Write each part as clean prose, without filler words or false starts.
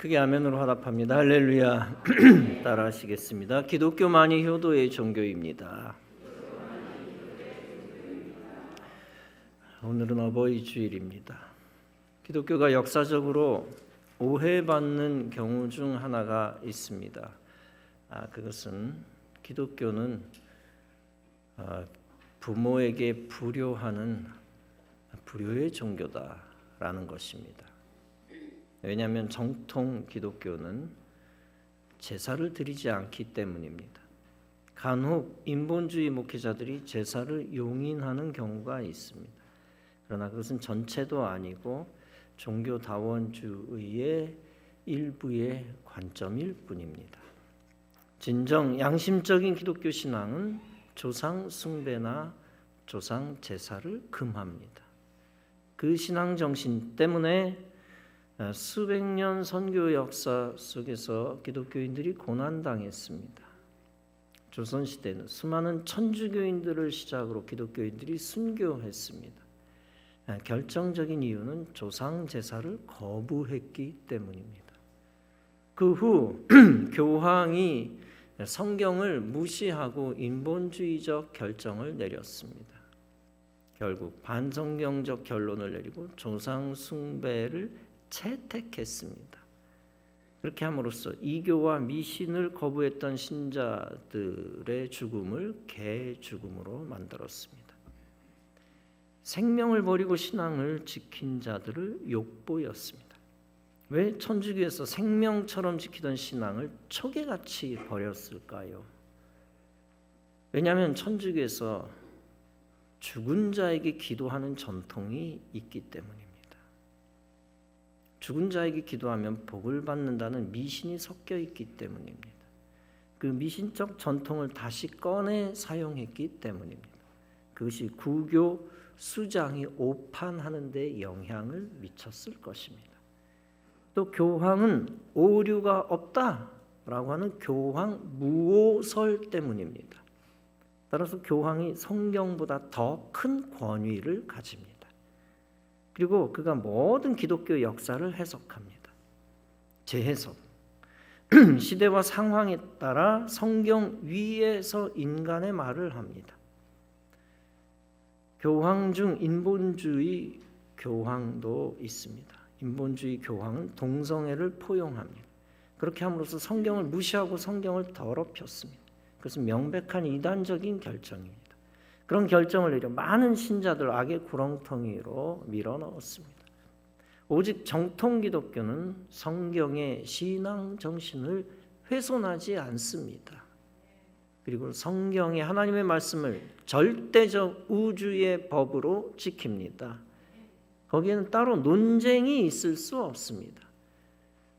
크게 아멘으로 화답합니다. 할렐루야. 따라하시겠습니다. 기독교만이 효도의 종교입니다. 오늘은 어버이 주일입니다. 기독교가 역사적으로 오해받는 경우 중 하나가 있습니다. 그것은 기독교는 부모에게 불효하는 불효의 종교다라는 것입니다. 왜냐하면 정통 기독교는 제사를 드리지 않기 때문입니다. 간혹 인본주의 목회자들이 제사를 용인하는 경우가 있습니다. 그러나 그것은 전체도 아니고 종교다원주의의 일부의 관점일 뿐입니다. 진정 양심적인 기독교 신앙은 조상 숭배나 조상 제사를 금합니다. 그 신앙 정신 때문에 수백 년 선교 역사 속에서 기독교인들이 고난당했습니다. 조선시대는 수많은 천주교인들을 시작으로 기독교인들이 순교했습니다. 결정적인 이유는 조상 제사를 거부했기 때문입니다. 그 후 교황이 성경을 무시하고 인본주의적 결정을 내렸습니다. 결국 반성경적 결론을 내리고 조상 숭배를 채택했습니다. 그렇게 함으로써 이교와 미신을 거부했던 신자들의 죽음을 개 죽음으로 만들었습니다. 생명을 버리고 신앙을 지킨 자들을 욕보였습니다. 왜 천주교에서 생명처럼 지키던 신앙을 초계같이 버렸을까요? 왜냐하면 천주교에서 죽은 자에게 기도하는 전통이 있기 때문입니다. 죽은 자에게 기도하면 복을 받는다는 미신이 섞여 있기 때문입니다. 그 미신적 전통을 다시 꺼내 사용했기 때문입니다. 그것이 구교 수장이 오판하는 데 영향을 미쳤을 것입니다. 또 교황은 오류가 없다라고 하는 교황 무오설 때문입니다. 따라서 교황이 성경보다 더 큰 권위를 가집니다. 그리고 그가 모든 기독교 역사를 해석합니다. 재해석. 시대와 상황에 따라 성경 위에서 인간의 말을 합니다. 교황 중 인본주의 교황도 있습니다. 인본주의 교황은 동성애를 포용합니다. 그렇게 함으로써 성경을 무시하고 성경을 더럽혔습니다. 그것은 명백한 이단적인 결정입니다. 그런 결정을 내려 많은 신자들 악의 구렁텅이로 밀어넣었습니다. 오직 정통 기독교는 성경의 신앙 정신을 훼손하지 않습니다. 그리고 성경의 하나님의 말씀을 절대적 우주의 법으로 지킵니다. 거기에는 따로 논쟁이 있을 수 없습니다.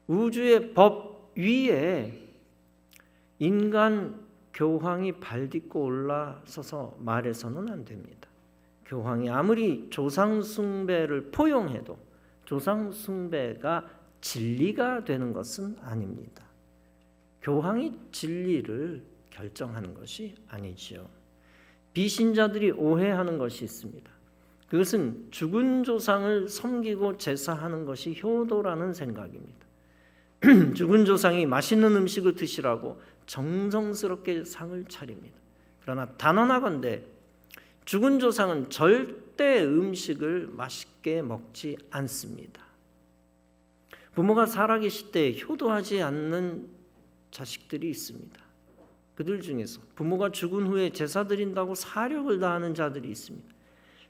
우주의 법 위에 인간 교황이 발딛고 올라서서 말해서는 안 됩니다. 교황이 아무리 조상 숭배를 포용해도 조상 숭배가 진리가 되는 것은 아닙니다. 교황이 진리를 결정하는 것이 아니지요. 비신자들이 오해하는 것이 있습니다. 그것은 죽은 조상을 섬기고 제사하는 것이 효도라는 생각입니다. 죽은 조상이 맛있는 음식을 드시라고 정성스럽게 상을 차립니다. 그러나 단언하건대 죽은 조상은 절대 음식을 맛있게 먹지 않습니다. 부모가 살아계실 때 효도하지 않는 자식들이 있습니다. 그들 중에서 부모가 죽은 후에 제사 드린다고 사력을 다하는 자들이 있습니다.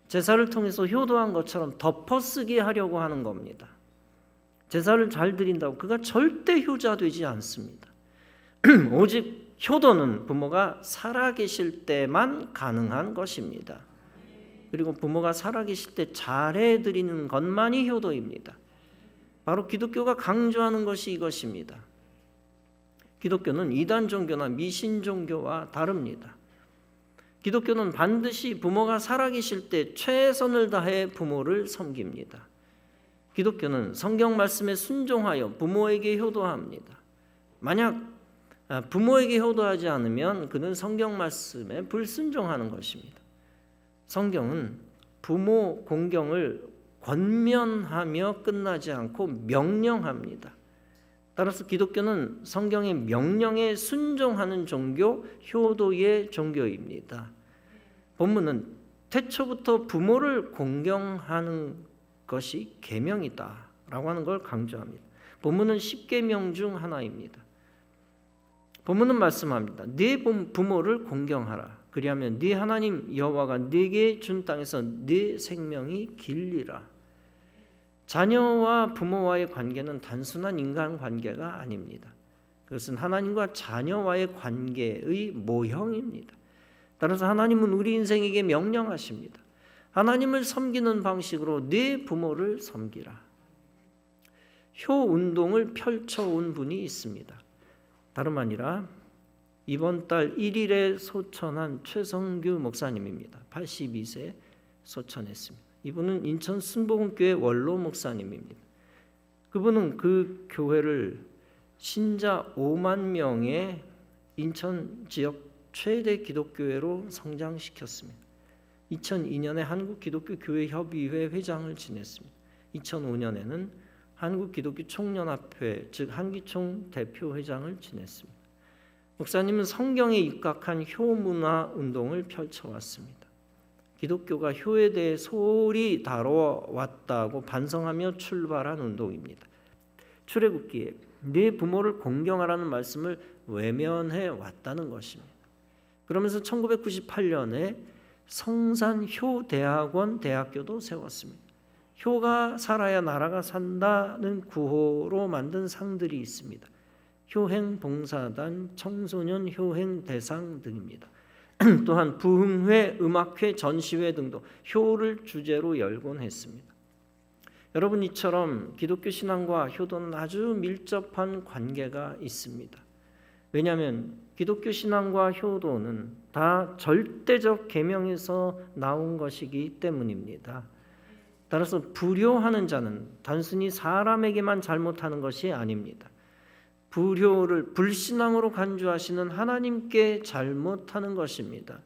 제사를 통해서 효도한 것처럼 덮어쓰기 하려고 하는 겁니다. 제사를 잘 드린다고 그가 절대 효자되지 않습니다. 오직 효도는 부모가 살아계실 때만 가능한 것입니다. 그리고 부모가 살아계실 때 잘해드리는 것만이 효도입니다. 바로 기독교가 강조하는 것이 이것입니다. 기독교는 이단 종교나 미신 종교와 다릅니다. 기독교는 반드시 부모가 살아계실 때 최선을 다해 부모를 섬깁니다. 기독교는 성경 말씀에 순종하여 부모에게 효도합니다. 만약 부모에게 효도하지 않으면 그는 성경 말씀에 불순종하는 것입니다. 성경은 부모 공경을 권면하며 끝나지 않고 명령합니다. 따라서 기독교는 성경의 명령에 순종하는 종교, 효도의 종교입니다. 본문은 태초부터 부모를 공경하는 것이 계명이다라고 하는 걸 강조합니다. 본문은 10계명 중 하나입니다. 본문은 말씀합니다. 네 부모를 공경하라. 그리하면 네 하나님 여호와가 네게 준 땅에서 네 생명이 길리라. 자녀와 부모와의 관계는 단순한 인간 관계가 아닙니다. 그것은 하나님과 자녀와의 관계의 모형입니다. 따라서 하나님은 우리 인생에게 명령하십니다. 하나님을 섬기는 방식으로 네 부모를 섬기라. 효 운동을 펼쳐온 분이 있습니다. 다름 아니라 이번 달 1일에 소천한 최성규 목사님입니다. 82세 소천했습니다. 이분은 인천 순복음교회 원로 목사님입니다. 그분은 그 교회를 신자 5만 명의 인천 지역 최대 기독교회로 성장시켰습니다. 2002년에 한국기독교교회협의회 회장을 지냈습니다. 2005년에는 한국기독교총연합회 즉 한기총 대표회장을 지냈습니다. 목사님은 성경에 입각한 효문화 운동을 펼쳐왔습니다. 기독교가 효에 대해 소홀히 다뤄왔다고 반성하며 출발한 운동입니다. 출애굽기에 네 부모를 공경하라는 말씀을 외면해 왔다는 것입니다. 그러면서 1998년에 성산효대학원 대학교도 세웠습니다. 효가 살아야 나라가 산다는 구호로 만든 상들이 있습니다. 효행봉사단, 청소년 효행대상 등입니다. 또한 부흥회, 음악회, 전시회 등도 효를 주제로 열곤 했습니다. 여러분, 이처럼 기독교 신앙과 효도는 아주 밀접한 관계가 있습니다. 왜냐하면 기독교 신앙과 효도는 다 절대적 계명에서 나온 것이기 때문입니다. 따라서 불효하는 자는 단순히 사람에게만 잘못하는 것이 아닙니다. 불효를 불신앙으로 간주하시는 하나님께 잘못하는 것입니다.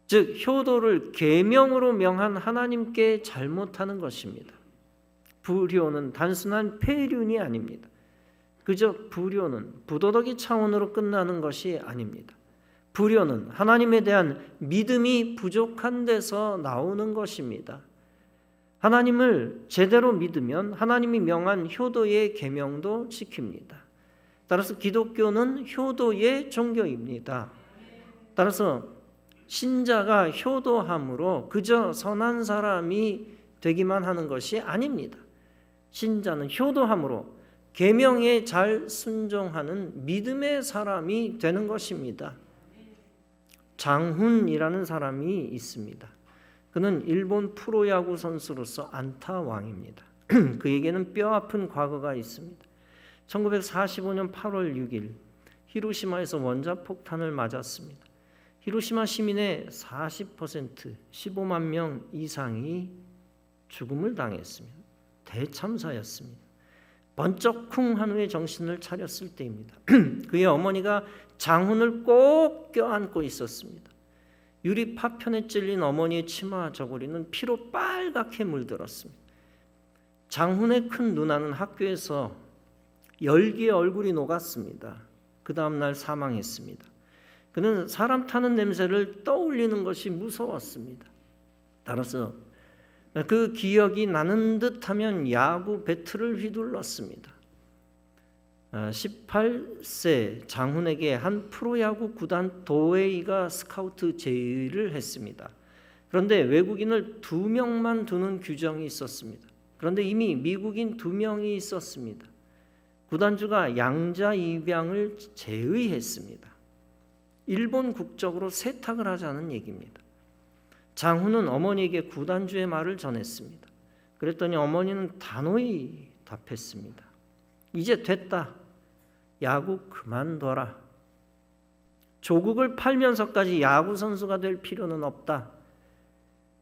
즉 효도를 계명으로 명한 하나님께 잘못하는 것입니다. 불효는 단순한 폐륜이 아닙니다. 그저 불효는 부도덕의 차원으로 끝나는 것이 아닙니다. 불효는 하나님에 대한 믿음이 부족한 데서 나오는 것입니다. 하나님을 제대로 믿으면 하나님이 명한 효도의 계명도 지킵니다. 따라서 기독교는 효도의 종교입니다. 따라서 신자가 효도함으로 그저 선한 사람이 되기만 하는 것이 아닙니다. 신자는 효도함으로 계명에 잘 순종하는 믿음의 사람이 되는 것입니다. 장훈이라는 사람이 있습니다. 그는 일본 프로야구 선수로서 안타 왕입니다. 그에게는 뼈아픈 과거가 있습니다. 1945년 8월 6일 히로시마에서 원자폭탄을 맞았습니다. 히로시마 시민의 40%, 15만 명 이상이 죽음을 당했습니다. 대참사였습니다. 번쩍 쿵 한 후에 정신을 차렸을 때입니다. 그의 어머니가 장훈을 꼭 껴안고 있었습니다. 유리 파편에 찔린 어머니의 치마 저고리는 피로 빨갛게 물들었습니다. 장훈의 큰 누나는 학교에서 열기에 얼굴이 녹았습니다. 그 다음 날 사망했습니다. 그는 사람 타는 냄새를 떠올리는 것이 무서웠습니다. 따라서 그 기억이 나는 듯하면 야구 배트를 휘둘렀습니다. 18세 장훈에게 한 프로야구 구단 도웨이가 스카우트 제의를 했습니다. 그런데 외국인을 2명만 두는 규정이 있었습니다. 그런데 이미 미국인 2명이 있었습니다. 구단주가 양자 입양을 제의했습니다. 일본 국적으로 세탁을 하자는 얘기입니다. 장훈은 어머니에게 구단주의 말을 전했습니다. 그랬더니 어머니는 단호히 답했습니다. 이제 됐다. 야구 그만둬라. 조국을 팔면서까지 야구 선수가 될 필요는 없다.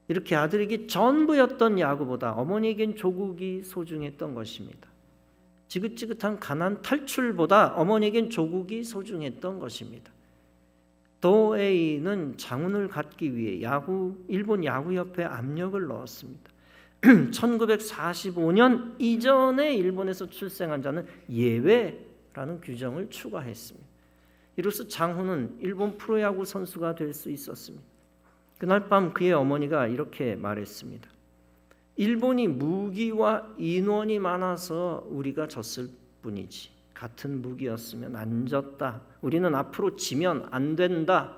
이렇게 아들에게 전부였던 야구보다 어머니에겐 조국이 소중했던 것입니다. 지긋지긋한 가난 탈출보다 어머니에겐 조국이 소중했던 것입니다. 도에이는 장훈을 갖기 위해 일본 야구협회에 압력을 넣었습니다. 1945년 이전에 일본에서 출생한 자는 예외라는 규정을 추가했습니다. 이로써 장훈은 일본 프로야구 선수가 될 수 있었습니다. 그날 밤 그의 어머니가 이렇게 말했습니다. 일본이 무기와 인원이 많아서 우리가 졌을 뿐이지 같은 무기였으면 안 졌다. 우리는 앞으로 지면 안 된다.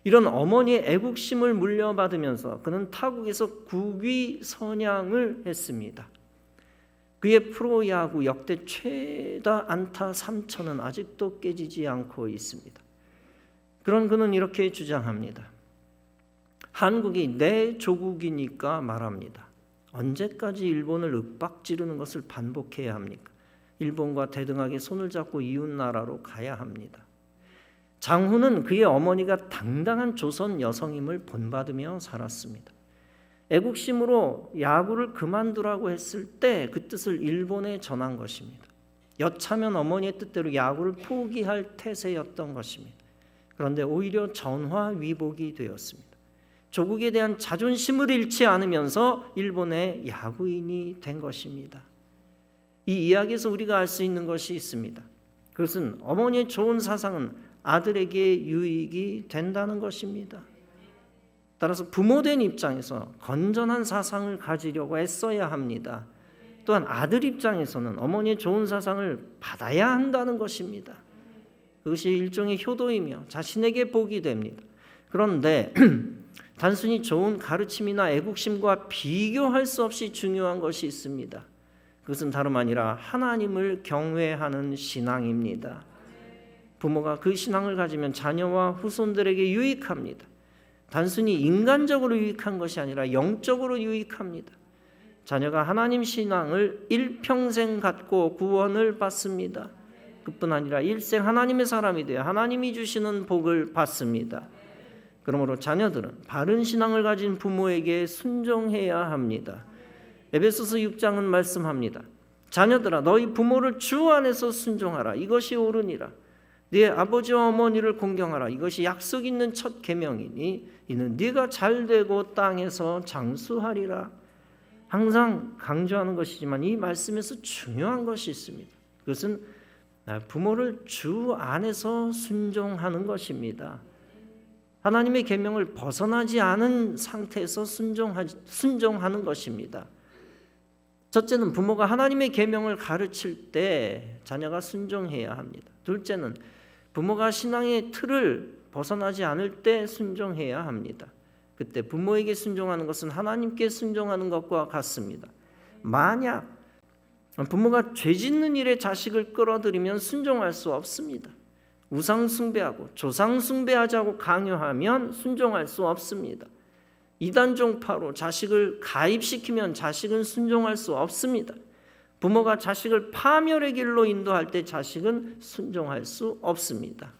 이런 어머니의 애국심을 물려받으면서 그는 타국에서 국위 선양을 했습니다. 그의 프로야구 역대 최다 안타 3천은 아직도 깨지지 않고 있습니다. 그런 그는 이렇게 주장합니다. 한국이 내 조국이니까 말합니다. 언제까지 일본을 윽박지르는 것을 반복해야 합니까? 일본과 대등하게 손을 잡고 이웃 나라로 가야 합니다. 장훈은 그의 어머니가 당당한 조선 여성임을 본받으며 살았습니다. 애국심으로 야구를 그만두라고 했을 때 그 뜻을 일본에 전한 것입니다. 여차면 어머니의 뜻대로 야구를 포기할 태세였던 것입니다. 그런데 오히려 전화위복이 되었습니다. 조국에 대한 자존심을 잃지 않으면서 일본의 야구인이 된 것입니다. 이 이야기에서 우리가 알 수 있는 것이 있습니다. 그것은 어머니의 좋은 사상은 아들에게 유익이 된다는 것입니다. 따라서 부모된 입장에서 건전한 사상을 가지려고 애써야 합니다. 또한 아들 입장에서는 어머니의 좋은 사상을 받아야 한다는 것입니다. 그것이 일종의 효도이며 자신에게 복이 됩니다. 그런데 단순히 좋은 가르침이나 애국심과 비교할 수 없이 중요한 것이 있습니다. 그것은 다름 아니라 하나님을 경외하는 신앙입니다. 부모가 그 신앙을 가지면 자녀와 후손들에게 유익합니다. 단순히 인간적으로 유익한 것이 아니라 영적으로 유익합니다. 자녀가 하나님 신앙을 일평생 갖고 구원을 받습니다. 그뿐 아니라 일생 하나님의 사람이 되어 하나님이 주시는 복을 받습니다. 그러므로 자녀들은 바른 신앙을 가진 부모에게 순종해야 합니다. 에베소서 6장은 말씀합니다. 자녀들아 너희 부모를 주 안에서 순종하라. 이것이 옳으니라. 네 아버지와 어머니를 공경하라. 이것이 약속 있는 첫 계명이니 이는 네가 잘되고 땅에서 장수하리라. 항상 강조하는 것이지만 이 말씀에서 중요한 것이 있습니다. 그것은 부모를 주 안에서 순종하는 것입니다. 하나님의 계명을 벗어나지 않은 상태에서 순종하는 것입니다. 첫째는 부모가 하나님의 계명을 가르칠 때 자녀가 순종해야 합니다. 둘째는 부모가 신앙의 틀을 벗어나지 않을 때 순종해야 합니다. 그때 부모에게 순종하는 것은 하나님께 순종하는 것과 같습니다. 만약 부모가 죄 짓는 일에 자식을 끌어들이면 순종할 수 없습니다. 우상 숭배하고 조상 숭배하자고 강요하면 순종할 수 없습니다. 이단 종파로 자식을 가입시키면 자식은 순종할 수 없습니다. 부모가 자식을 파멸의 길로 인도할 때 자식은 순종할 수 없습니다.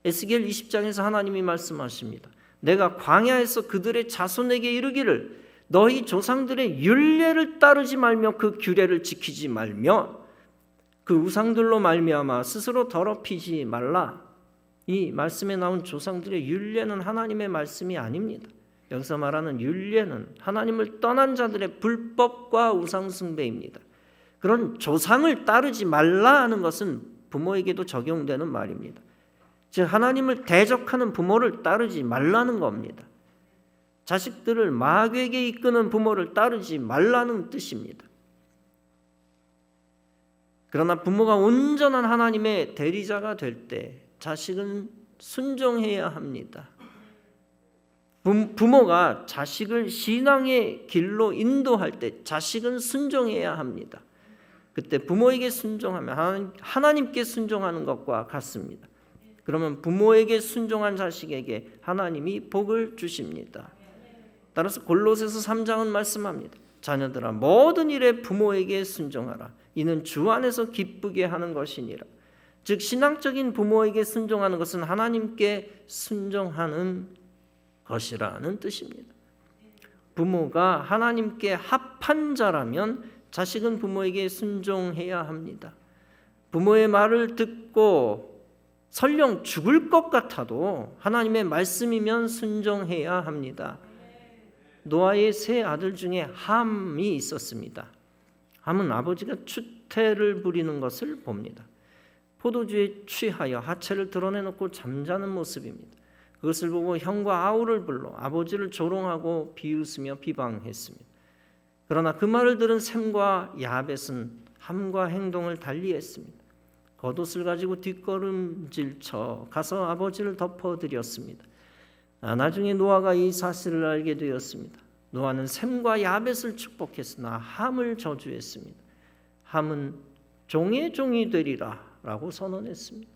에스겔 20장에서 하나님이 말씀하십니다. 내가 광야에서 그들의 자손에게 이르기를 너희 조상들의 율례를 따르지 말며 그 규례를 지키지 말며 그 우상들로 말미암아 스스로 더럽히지 말라. 이 말씀에 나온 조상들의 율례는 하나님의 말씀이 아닙니다. 여기서 말하는 율례는 하나님을 떠난 자들의 불법과 우상 숭배입니다. 그런 조상을 따르지 말라 하는 것은 부모에게도 적용되는 말입니다. 즉 하나님을 대적하는 부모를 따르지 말라는 겁니다. 자식들을 마귀에게 이끄는 부모를 따르지 말라는 뜻입니다. 그러나 부모가 온전한 하나님의 대리자가 될 때 자식은 순종해야 합니다. 부모가 자식을 신앙의 길로 인도할 때 자식은 순종해야 합니다. 그때 부모에게 순종하면 하나님께 순종하는 것과 같습니다. 그러면 부모에게 순종한 자식에게 하나님이 복을 주십니다. 따라서 골로새서 3장은 말씀합니다. 자녀들아 모든 일에 부모에게 순종하라. 이는 주 안에서 기쁘게 하는 것이니라. 즉 신앙적인 부모에게 순종하는 것은 하나님께 순종하는 것이라는 뜻입니다. 부모가 하나님께 합한 자라면 자식은 부모에게 순종해야 합니다. 부모의 말을 듣고 설령 죽을 것 같아도 하나님의 말씀이면 순종해야 합니다. 노아의 세 아들 중에 함이 있었습니다. 함은 아버지가 추태를 부리는 것을 봅니다. 포도주에 취하여 하체를 드러내놓고 잠자는 모습입니다. 그것을 보고 형과 아우를 불러 아버지를 조롱하고 비웃으며 비방했습니다. 그러나 그 말을 들은 셈과 야벳은 함과 행동을 달리했습니다. 겉옷을 가지고 뒷걸음질쳐 가서 아버지를 덮어드렸습니다. 나중에 노아가 이 사실을 알게 되었습니다. 노아는 셈과 야벳을 축복했으나 함을 저주했습니다. 함은 종의 종이 되리라 라고 선언했습니다.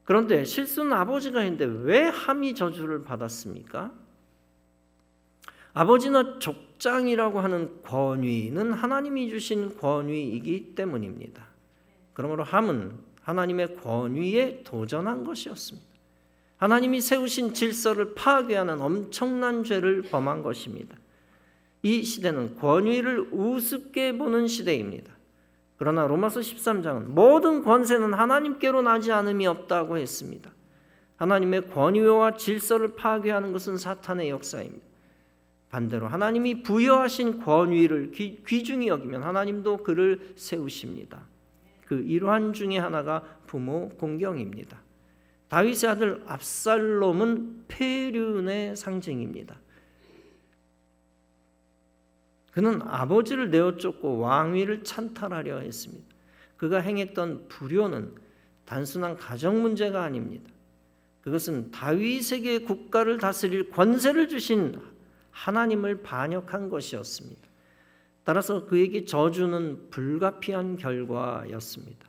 그런데 실수는 아버지가 했는데 왜 함이 저주를 받았습니까? 아버지나 족장이라고 하는 권위는 하나님이 주신 권위이기 때문입니다. 그러므로 함은 하나님의 권위에 도전한 것이었습니다. 하나님이 세우신 질서를 파괴하는 엄청난 죄를 범한 것입니다. 이 시대는 권위를 우습게 보는 시대입니다. 그러나 로마서 13장은 모든 권세는 하나님께로 나지 않음이 없다고 했습니다. 하나님의 권위와 질서를 파괴하는 것은 사탄의 역사입니다. 반대로 하나님이 부여하신 권위를 귀중히 여기면 하나님도 그를 세우십니다. 그 일환 중에 하나가 부모 공경입니다. 다윗의 아들 압살롬은 폐륜의 상징입니다. 그는 아버지를 내어쫓고 왕위를 찬탈하려 했습니다. 그가 행했던 불효는 단순한 가정 문제가 아닙니다. 그것은 다윗에게 국가를 다스릴 권세를 주신 하나님을 반역한 것이었습니다. 따라서 그에게 저주는 불가피한 결과였습니다.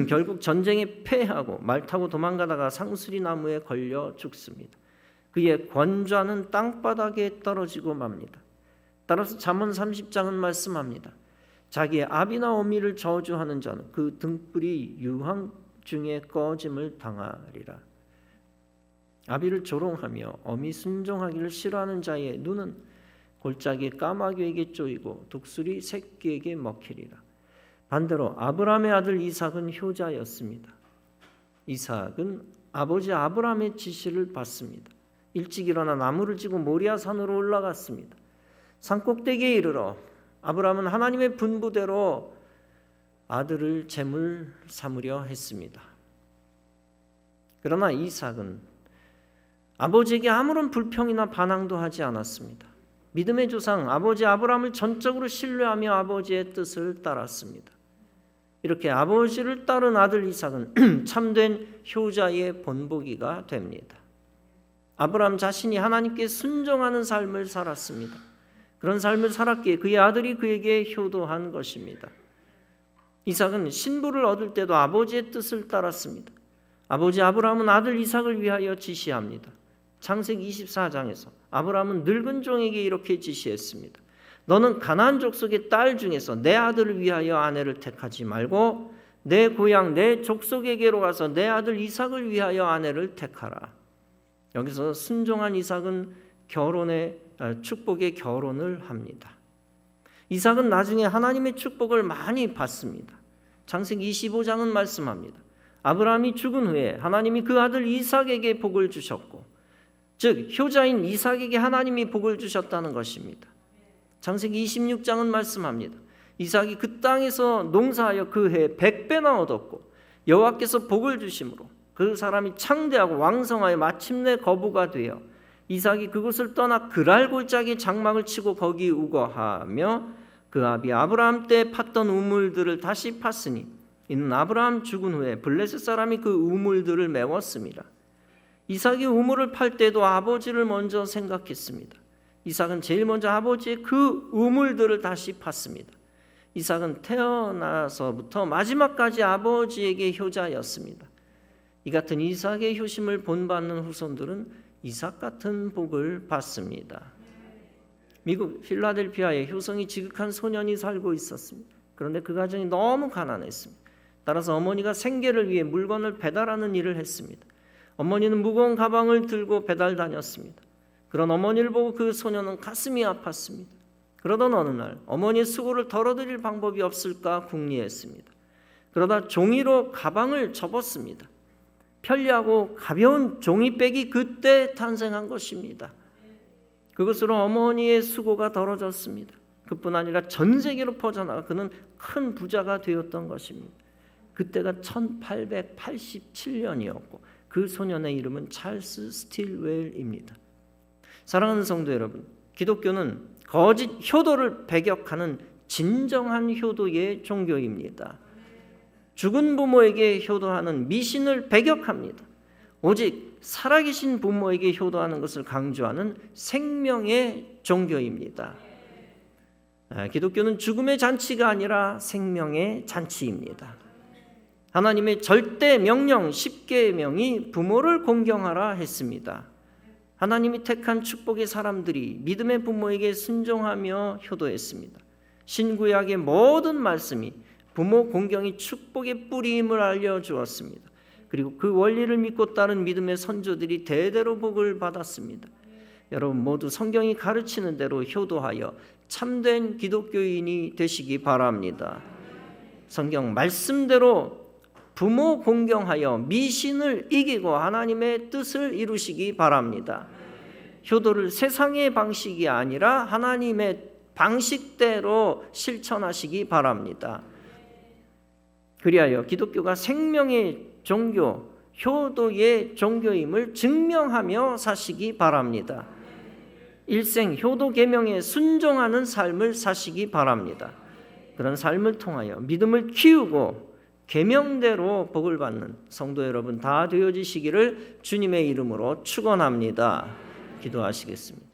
결국 전쟁에 패하고 말 타고 도망가다가 상수리 나무에 걸려 죽습니다. 그의 권좌는 땅바닥에 떨어지고 맙니다. 따라서 잠언 30장은 말씀합니다. 자기의 아비나 어미를 저주하는 자는 그 등불이 유황 중에 꺼짐을 당하리라. 아비를 조롱하며 어미 순종하기를 싫어하는 자의 눈은 골짜기 까마귀에게 쪼이고 독수리 새끼에게 먹히리라. 반대로 아브라함의 아들 이삭은 효자였습니다. 이삭은 아버지 아브라함의 지시를 받습니다. 일찍 일어나 나무를 지고 모리아 산으로 올라갔습니다. 산꼭대기에 이르러 아브라함은 하나님의 분부대로 아들을 제물 삼으려 했습니다. 그러나 이삭은 아버지에게 아무런 불평이나 반항도 하지 않았습니다. 믿음의 조상 아버지 아브라함을 전적으로 신뢰하며 아버지의 뜻을 따랐습니다. 이렇게 아버지를 따른 아들 이삭은 참된 효자의 본보기가 됩니다. 아브라함 자신이 하나님께 순종하는 삶을 살았습니다. 그런 삶을 살았기에 그의 아들이 그에게 효도한 것입니다. 이삭은 신부를 얻을 때도 아버지의 뜻을 따랐습니다. 아버지 아브라함은 아들 이삭을 위하여 지시합니다. 창세기 24장에서 아브라함은 늙은 종에게 이렇게 지시했습니다. 너는 가나안 족속의 딸 중에서 내 아들을 위하여 아내를 택하지 말고 내 고향 내 족속에게로 가서 내 아들 이삭을 위하여 아내를 택하라. 여기서 순종한 이삭은 축복의 결혼을 합니다. 이삭은 나중에 하나님의 축복을 많이 받습니다. 창세기 25장은 말씀합니다. 아브라함이 죽은 후에 하나님이 그 아들 이삭에게 복을 주셨고, 즉 효자인 이삭에게 하나님이 복을 주셨다는 것입니다. 창세기 26장은 말씀합니다. 이삭이 그 땅에서 농사하여 그 해에 100배나 얻었고 여호와께서 복을 주심으로 그 사람이 창대하고 왕성하여 마침내 거부가 되어 이삭이 그곳을 떠나 그랄 골짜기 장막을 치고 거기 우거하며 그 아비 아브라함 때 팠던 우물들을 다시 팠으니 이는 아브라함 죽은 후에 블레셋 사람이 그 우물들을 메웠습니다. 이삭이 우물을 팔 때도 아버지를 먼저 생각했습니다. 이삭은 제일 먼저 아버지의 그 우물들을 다시 팠습니다. 이삭은 태어나서부터 마지막까지 아버지에게 효자였습니다. 이 같은 이삭의 효심을 본받는 후손들은 이삭 같은 복을 받습니다. 미국 필라델피아에 효성이 지극한 소년이 살고 있었습니다. 그런데 그 가정이 너무 가난했습니다. 따라서 어머니가 생계를 위해 물건을 배달하는 일을 했습니다. 어머니는 무거운 가방을 들고 배달 다녔습니다. 그런 어머니를 보고 그 소년은 가슴이 아팠습니다. 그러던 어느 날 어머니의 수고를 덜어드릴 방법이 없을까 궁리했습니다. 그러다 종이로 가방을 접었습니다. 편리하고 가벼운 종이백이 그때 탄생한 것입니다. 그것으로 어머니의 수고가 덜어졌습니다. 그뿐 아니라 전 세계로 퍼져나가 그는 큰 부자가 되었던 것입니다. 그때가 1887년이었고 그 소년의 이름은 찰스 스틸웰입니다. 사랑하는 성도 여러분, 기독교는 거짓 효도를 배격하는 진정한 효도의 종교입니다. 죽은 부모에게 효도하는 미신을 배격합니다. 오직 살아계신 부모에게 효도하는 것을 강조하는 생명의 종교입니다. 기독교는 죽음의 잔치가 아니라 생명의 잔치입니다. 하나님의 절대 명령 10계명이 부모를 공경하라 했습니다. 하나님이 택한 축복의 사람들이 믿음의 부모에게 순종하며 효도했습니다. 신구약의 모든 말씀이 부모 공경이 축복의 뿌리임을 알려주었습니다. 그리고 그 원리를 믿고 따른 믿음의 선조들이 대대로 복을 받았습니다. 여러분 모두 성경이 가르치는 대로 효도하여 참된 기독교인이 되시기 바랍니다. 성경 말씀대로 부모 공경하여 미신을 이기고 하나님의 뜻을 이루시기 바랍니다. 효도를 세상의 방식이 아니라 하나님의 방식대로 실천하시기 바랍니다. 그리하여 기독교가 생명의 종교, 효도의 종교임을 증명하며 사시기 바랍니다. 일생 효도 계명에 순종하는 삶을 사시기 바랍니다. 그런 삶을 통하여 믿음을 키우고 계명대로 복을 받는 성도 여러분 다 되어지시기를 주님의 이름으로 축원합니다. 기도하시겠습니다.